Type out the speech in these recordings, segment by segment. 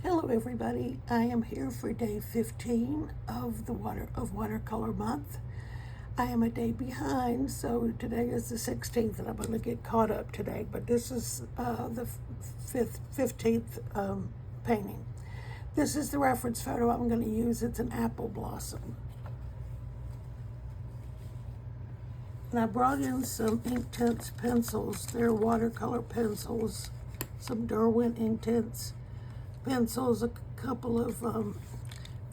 Hello everybody, I am here for day 15 of Watercolor Month. I am a day behind, so today is the 16th and I'm going to get caught up today, but this is the 15th painting. This is the reference photo I'm going to use. It's an apple blossom. And I brought in some Inktense pencils. They're watercolor pencils, some Derwent Inktense pencils, a couple of,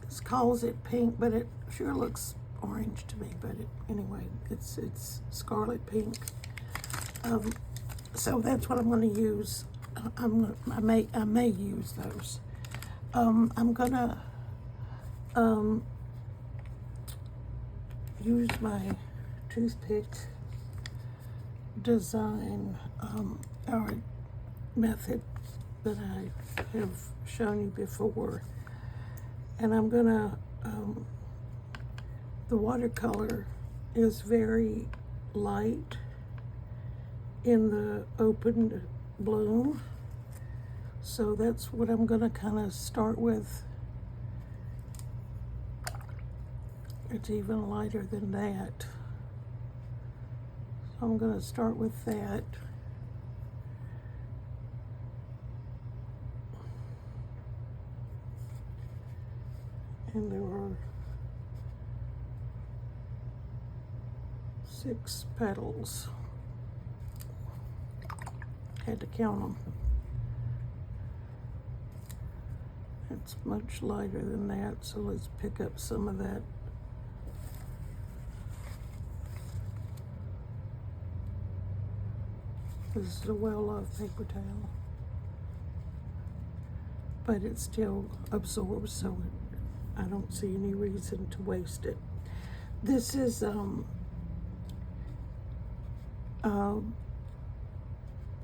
this calls it pink, but it sure looks orange to me, but anyway, it's scarlet pink. So that's what I'm going to use. I may use those. I'm gonna use my toothpick design or method that I have shown you before, and I'm gonna the watercolor is very light in the opened bloom, so that's what I'm gonna kind of start with. It's even lighter than that, so I'm gonna start with that. And there are 6 petals. Had to count them. It's much lighter than that, so let's pick up some of that. This is a well-loved paper towel, but it still absorbs, so I don't see any reason to waste it. This is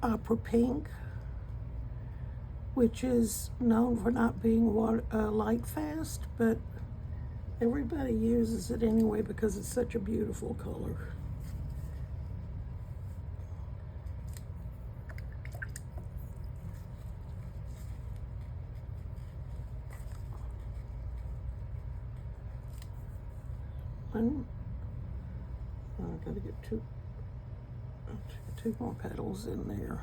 opera pink, which is known for not being light fast, but everybody uses it anyway because it's such a beautiful color. I gotta get two more petals in there.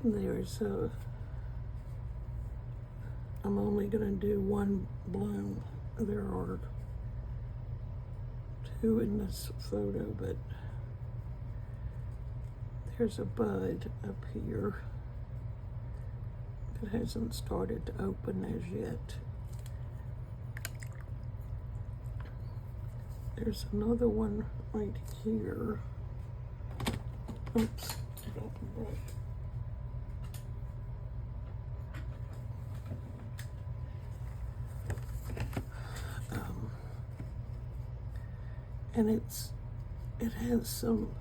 There's I'm only gonna do one bloom. There are 2 in this photo, but there's a bud up here that hasn't started to open as yet. There's another one right here. Oops, I got the brush. And it has some,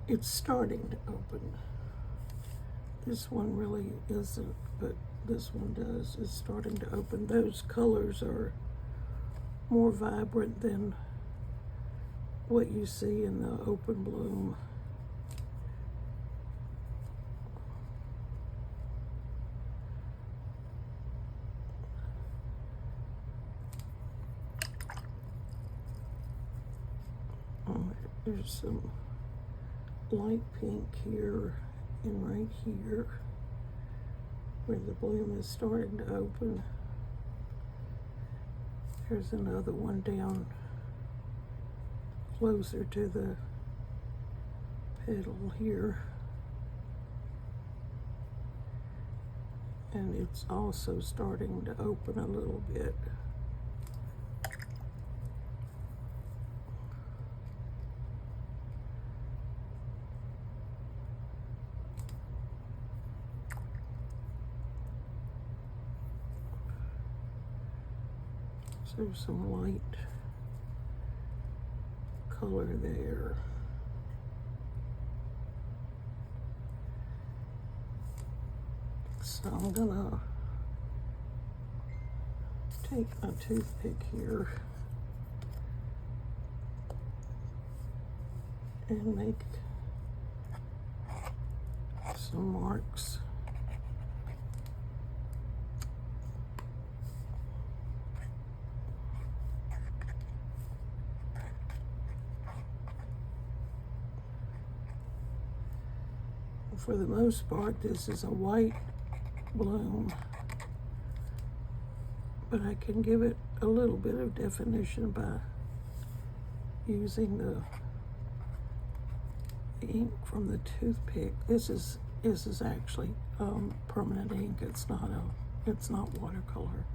it's starting to open. This one really isn't, but this one does. It's starting to open. Those colors are more vibrant than what you see in the open bloom. There's some light pink here and right here where the bloom is starting to open. There's another one down closer to the petal here. And it's also starting to open a little bit. So some light color there. So I'm gonna take my toothpick here and make some marks. For the most part, this is a white bloom, but I can give it a little bit of definition by using the ink from the toothpick. This is actually permanent ink. It's not watercolor.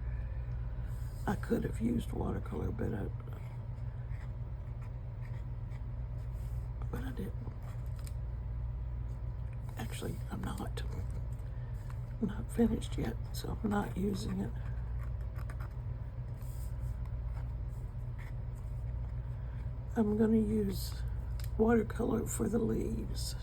I could have used watercolor, but I didn't. Actually, I'm not finished yet, so I'm not using it. I'm going to use watercolor for the leaves.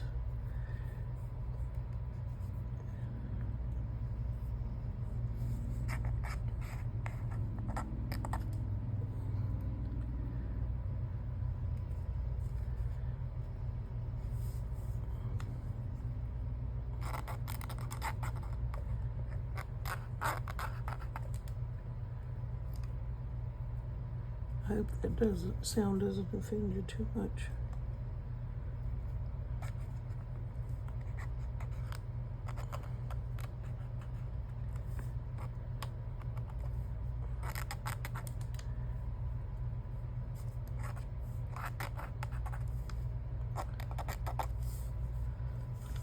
I hope that sound doesn't offend you too much.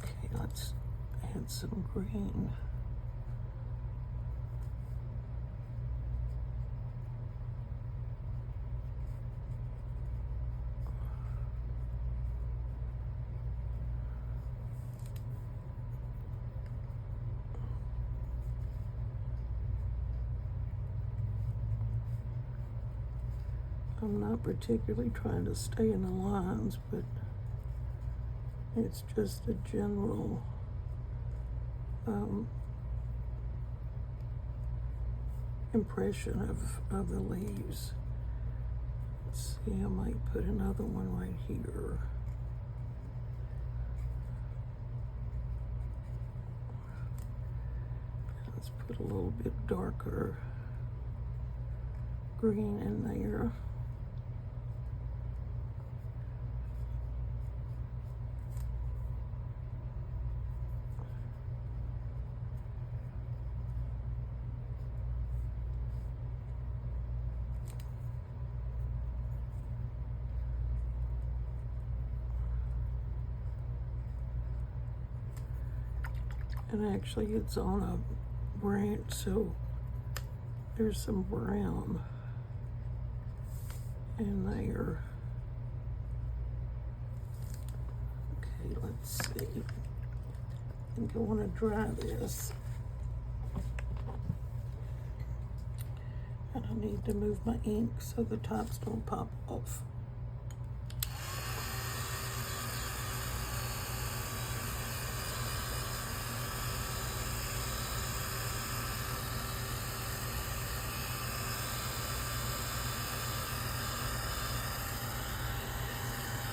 Okay, let's add some green. I'm not particularly trying to stay in the lines, but it's just a general impression of the leaves. Let's see, I might put another one right here. Let's put a little bit darker green in there. And actually it's on a branch, so there's some brown in there. Okay, let's see. I think I want to dry this. And I need to move my ink so the tops don't pop off.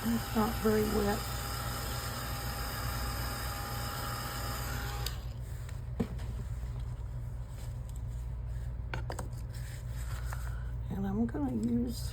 It's not very wet. And I'm going to use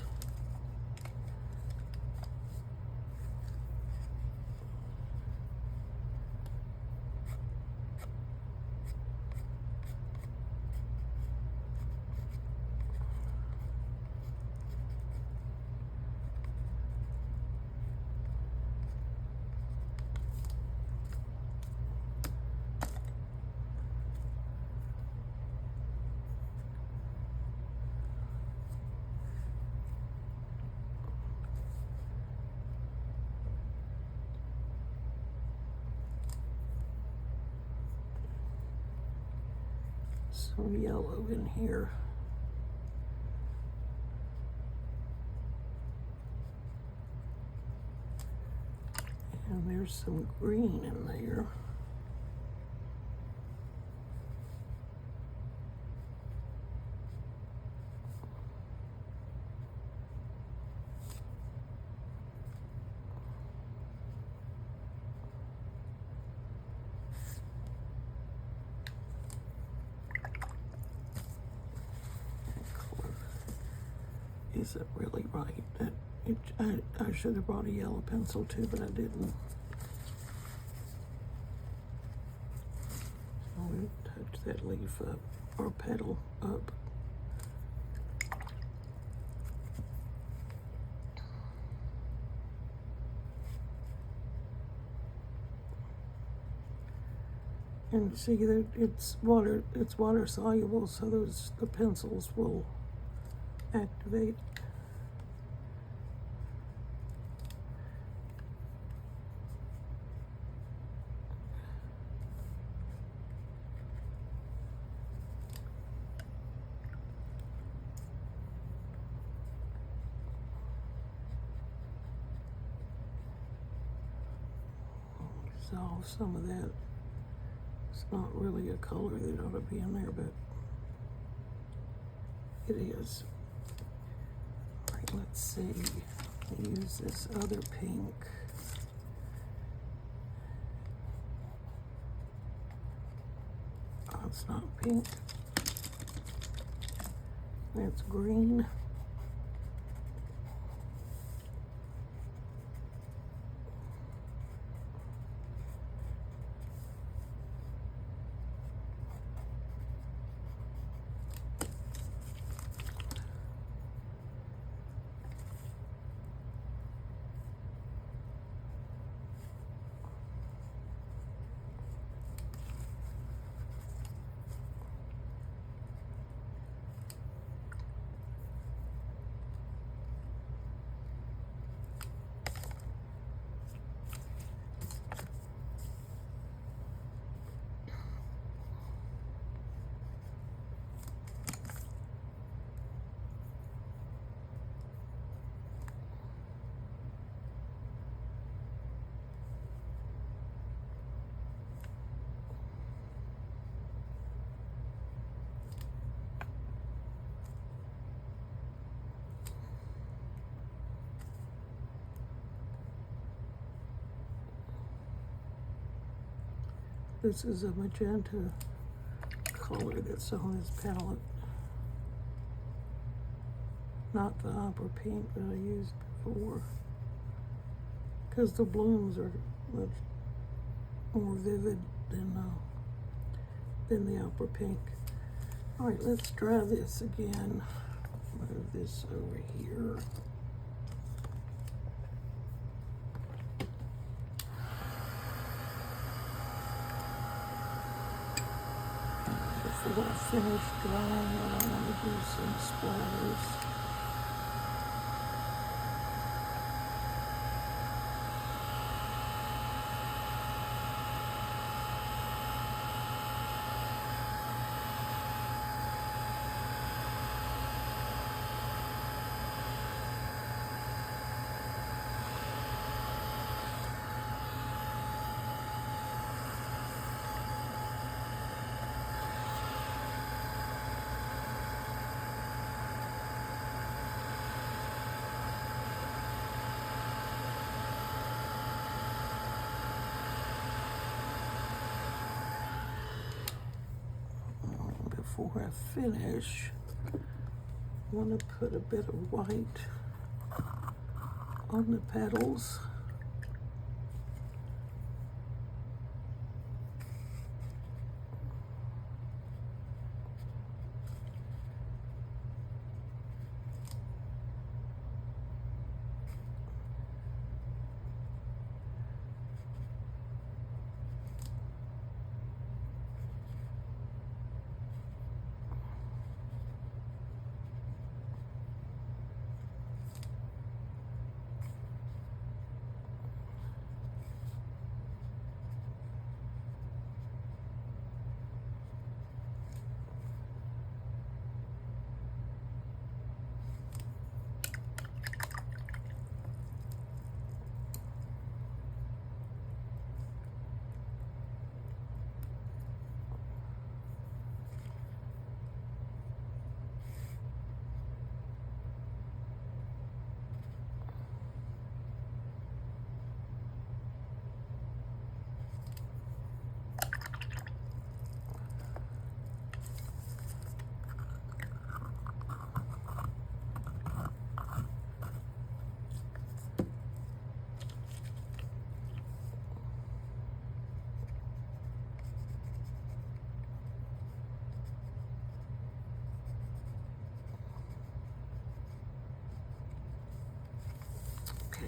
some yellow in here. there's some green in there. Is it really right? I should have brought a yellow pencil too, but I didn't. So we touch that leaf up, or petal up. And see that it's water soluble, so the pencils will activate. Dissolve some of that. It's not really a color that ought to be in there, but it is. All right, let's see. Use this other pink. Oh, it's not pink. It's green. This is a magenta color that's on this palette. Not the opera pink that I used before. Because the blooms are much more vivid than the opera pink. All right, let's try this again. Move this over here. Before I finish drying, I want to do some splatters. Before I finish, I want to put a bit of white on the petals.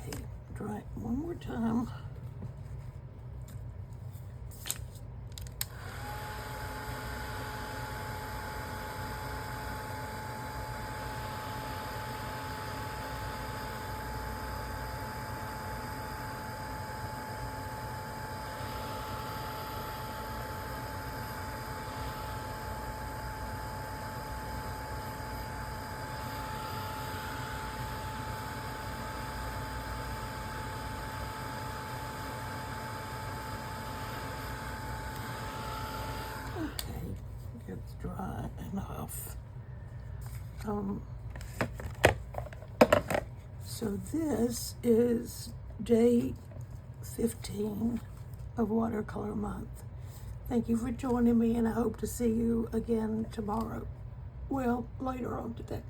Okay, dry it one more time. Okay, it's dry enough. So this is day 15 of Watercolor Month. Thank you for joining me, and I hope to see you again tomorrow. Well, later on today.